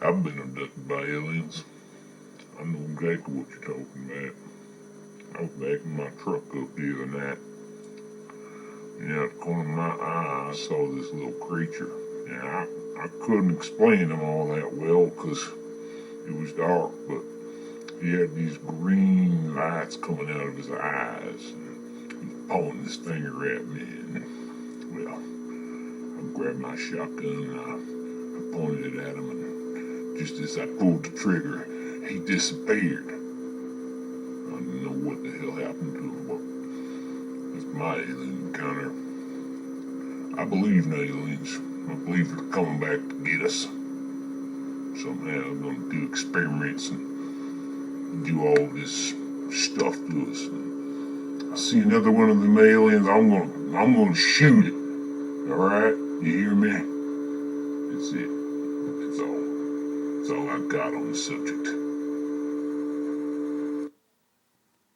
I've been abducted by aliens. I know exactly what you're talking about. I was backing my truck up the other night. And out the corner of my eye, I saw this little creature. And I couldn't explain him all that well because it was dark, but he had these green lights coming out of his eyes. And he was pointing his finger at me. And, well, I grabbed my shotgun and I pointed it at him. And just as I pulled the trigger, he disappeared. I don't know what the hell happened to him, but it's my alien encounter. I believe in aliens. I believe they're coming back to get us. Somehow they're going to do experiments and do all this stuff to us. And I see another one of them aliens, I'm gonna shoot it. Alright? You hear me? That's it. That's all I got on the subject.